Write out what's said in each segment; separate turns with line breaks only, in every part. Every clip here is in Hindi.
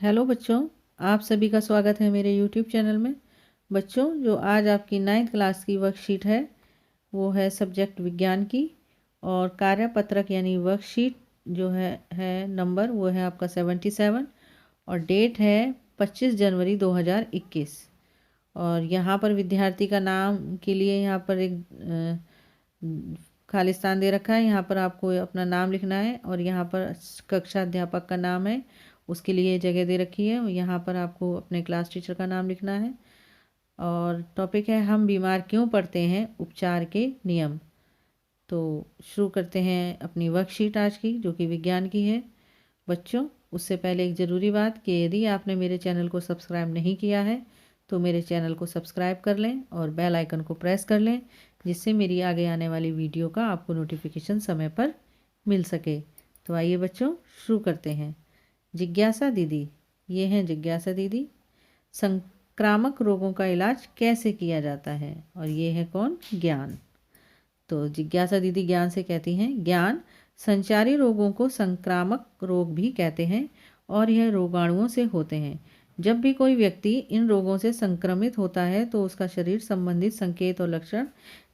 हेलो बच्चों, आप सभी का स्वागत है मेरे यूट्यूब चैनल में। बच्चों, जो आज आपकी 9th क्लास की वर्कशीट है वो है सब्जेक्ट विज्ञान की। और कार्यपत्रक यानी वर्कशीट जो है नंबर वो है आपका 77 और डेट है 25 जनवरी 2021। और यहाँ पर विद्यार्थी का नाम के लिए यहाँ पर एक खालिस्तान दे रखा है। यहाँ पर आपको अपना नाम लिखना है और यहाँ पर कक्षा अध्यापक का नाम है, उसके लिए जगह दे रखी है। यहाँ पर आपको अपने क्लास टीचर का नाम लिखना है। और टॉपिक है हम बीमार क्यों पड़ते हैं, उपचार के नियम। तो शुरू करते हैं अपनी वर्कशीट आज की, जो कि विज्ञान की है। बच्चों, उससे पहले एक ज़रूरी बात कि यदि आपने मेरे चैनल को सब्सक्राइब नहीं किया है तो मेरे चैनल को सब्सक्राइब कर लें और बेल आइकन को प्रेस कर लें, जिससे मेरी आगे आने वाली वीडियो का आपको नोटिफिकेशन समय पर मिल सके। तो आइए बच्चों, शुरू करते हैं। जिज्ञासा दीदी, ये हैं जिज्ञासा दीदी। संक्रामक रोगों का इलाज कैसे किया जाता है, और ये है कौन, ज्ञान। तो जिज्ञासा दीदी ज्ञान से कहती हैं, ज्ञान संचारी रोगों को संक्रामक रोग भी कहते हैं और यह रोगाणुओं से होते हैं। जब भी कोई व्यक्ति इन रोगों से संक्रमित होता है तो उसका शरीर संबंधित संकेत और लक्षण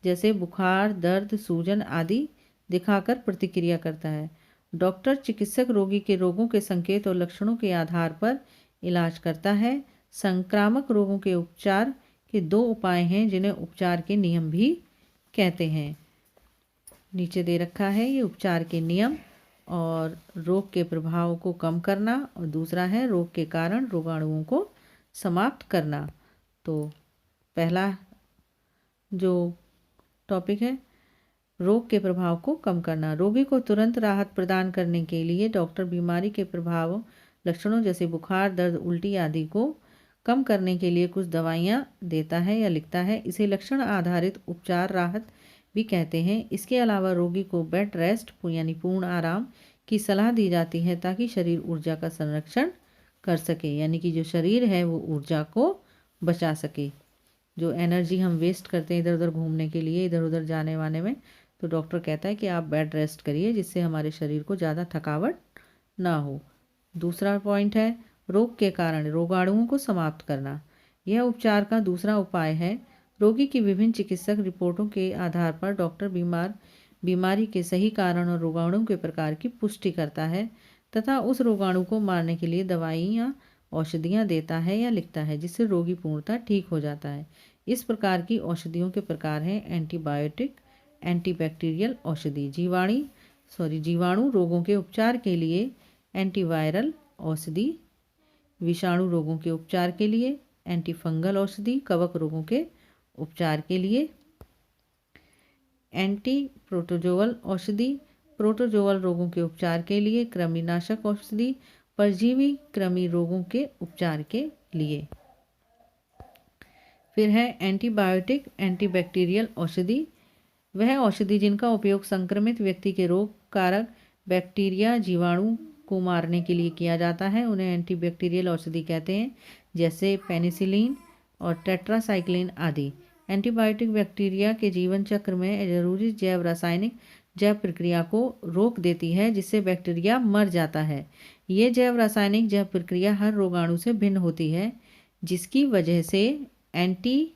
जैसे बुखार, दर्द, सूजन आदि दिखाकर प्रतिक्रिया करता है। डॉक्टर चिकित्सक रोगी के रोगों के संकेत और लक्षणों के आधार पर इलाज करता है। संक्रामक रोगों के उपचार के दो उपाय हैं जिन्हें उपचार के नियम भी कहते हैं। नीचे दे रखा है ये उपचार के नियम। और रोग के प्रभाव को कम करना, और दूसरा है रोग के कारण रोगाणुओं को समाप्त करना। तो पहला जो टॉपिक है, रोग के प्रभाव को कम करना। रोगी को तुरंत राहत प्रदान करने के लिए डॉक्टर बीमारी के प्रभाव लक्षणों जैसे बुखार, दर्द, उल्टी आदि को कम करने के लिए कुछ दवाइयाँ देता है या लिखता है। इसे लक्षण आधारित उपचार राहत भी कहते हैं। इसके अलावा रोगी को बेड रेस्ट यानी पूर्ण आराम की सलाह दी जाती है ताकि शरीर ऊर्जा का संरक्षण कर सके, यानी कि जो शरीर है वो ऊर्जा को बचा सके। जो एनर्जी हम वेस्ट करते हैं इधर उधर घूमने के लिए, इधर उधर जाने वाने में, तो डॉक्टर कहता है कि आप बेड रेस्ट करिए, जिससे हमारे शरीर को ज़्यादा थकावट ना हो। दूसरा पॉइंट है रोग के कारण रोगाणुओं को समाप्त करना। यह उपचार का दूसरा उपाय है। रोगी की विभिन्न चिकित्सक रिपोर्टों के आधार पर डॉक्टर बीमारी के सही कारण और रोगाणुओं के प्रकार की पुष्टि करता है तथा उस रोगाणु को मारने के लिए दवाइयाँ औषधियाँ देता है या लिखता है, जिससे रोगी पूर्णतः ठीक हो जाता है। इस प्रकार की औषधियों के प्रकार हैं एंटीबायोटिक, एंटीबैक्टीरियल औषधि, जीवाणु रोगों के उपचार के लिए एंटीवायरल औषधि, विषाणु रोगों के उपचार के लिए एंटीफंगल औषधि, कवक रोगों के उपचार के लिए एंटी प्रोटोजोअल औषधि, प्रोटोजोअल रोगों के उपचार के लिए कृमिनाशक औषधि, परजीवी कृमि रोगों के उपचार के लिए। फिर है एंटीबायोटिक, एंटीबैक्टीरियल औषधि। वह औषधि जिनका उपयोग संक्रमित व्यक्ति के रोग कारक बैक्टीरिया, जीवाणु को मारने के लिए किया जाता है, उन्हें एंटीबैक्टीरियल औषधि कहते हैं, जैसे पेनिसिलिन और टेट्रासाइक्लिन आदि। एंटीबायोटिक बैक्टीरिया के जीवन चक्र में जरूरी जैव प्रक्रिया को रोक देती है, जिससे बैक्टीरिया मर जाता है। ये जैव प्रक्रिया हर रोगाणु से भिन्न होती है, जिसकी वजह से एंटी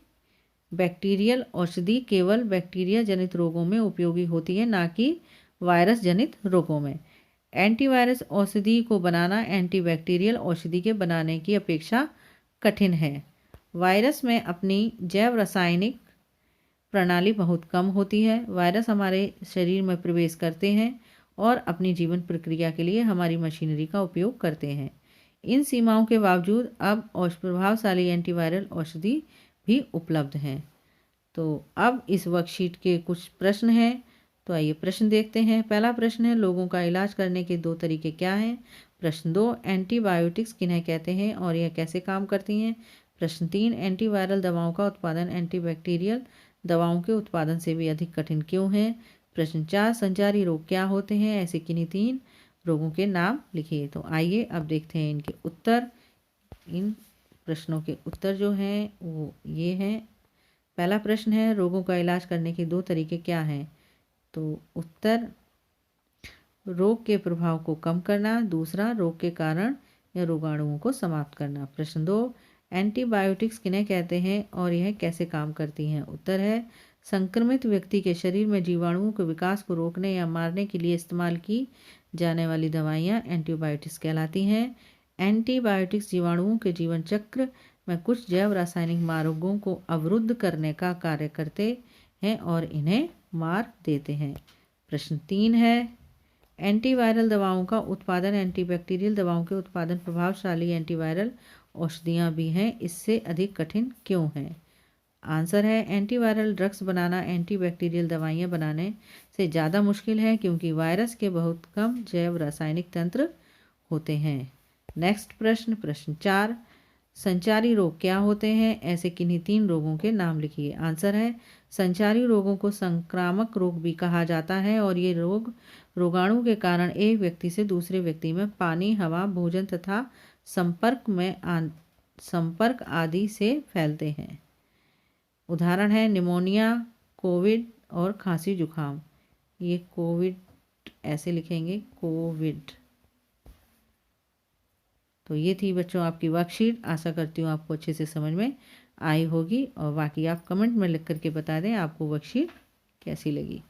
बैक्टीरियल औषधि केवल बैक्टीरिया जनित रोगों में उपयोगी होती है, ना कि वायरस जनित रोगों में। एंटीवायरस औषधि को बनाना एंटीबैक्टीरियल औषधि के बनाने की अपेक्षा कठिन है। वायरस में अपनी जैव रासायनिक प्रणाली बहुत कम होती है। वायरस हमारे शरीर में प्रवेश करते हैं और अपनी जीवन प्रक्रिया के लिए हमारी मशीनरी का उपयोग करते हैं। इन सीमाओं के बावजूद अब प्रभावशाली एंटीवायरल औषधि भी उपलब्ध हैं। तो अब इस वर्कशीट के कुछ प्रश्न हैं, तो आइए प्रश्न देखते हैं। पहला प्रश्न है, लोगों का इलाज करने के दो तरीके क्या हैं। प्रश्न 2, एंटीबायोटिक्स किन्हें कहते हैं और यह कैसे काम करती हैं। प्रश्न 3, एंटीवायरल दवाओं का उत्पादन एंटीबैक्टीरियल दवाओं के उत्पादन से भी अधिक कठिन क्यों है। प्रश्न 4, संचारी रोग क्या होते हैं, ऐसे किन्हीं 3 रोगों के नाम लिखिए। तो आइए अब देखते हैं इनके उत्तर। इन प्रश्नों के उत्तर जो हैं वो ये हैं। पहला प्रश्न है, रोगों का इलाज करने के दो तरीके क्या हैं। तो उत्तर, रोग के प्रभाव को कम करना। दूसरा, रोग के कारण या रोगाणुओं को समाप्त करना। प्रश्न 2, एंटीबायोटिक्स किन्हें कहते हैं और यह कैसे काम करती हैं? उत्तर है, संक्रमित व्यक्ति के शरीर में जीवाणुओं के विकास को रोकने या मारने के लिए इस्तेमाल की जाने वाली दवाइयाँ एंटीबायोटिक्स कहलाती हैं। एंटीबायोटिक्स जीवाणुओं के जीवन चक्र में कुछ जैव रासायनिक मार्गों को अवरुद्ध करने का कार्य करते हैं और इन्हें मार देते हैं। प्रश्न 3 है, एंटीवायरल दवाओं का उत्पादन एंटीबैक्टीरियल दवाओं के उत्पादन प्रभावशाली एंटीवायरल औषधियाँ भी हैं, इससे अधिक कठिन क्यों है? आंसर है, एंटीवायरल ड्रग्स बनाना एंटीबैक्टीरियल दवाइयाँ बनाने से ज़्यादा मुश्किल है क्योंकि वायरस के बहुत कम जैव रासायनिक तंत्र होते हैं। नेक्स्ट प्रश्न, प्रश्न 4, संचारी रोग क्या होते हैं? ऐसे किन्हीं 3 रोगों के नाम लिखिए। आंसर है, संचारी रोगों को संक्रामक रोग भी कहा जाता है और ये रोग रोगाणु के कारण एक व्यक्ति से दूसरे व्यक्ति में पानी, हवा, भोजन तथा संपर्क आदि से फैलते हैं। उदाहरण है निमोनिया, कोविड और खांसी जुकाम। ये कोविड ऐसे लिखेंगे, कोविड। तो ये थी बच्चों आपकी वर्कशीट। आशा करती हूँ आपको अच्छे से समझ में आई होगी और बाकी आप कमेंट में लिख करके बता दें आपको वर्कशीट कैसी लगी।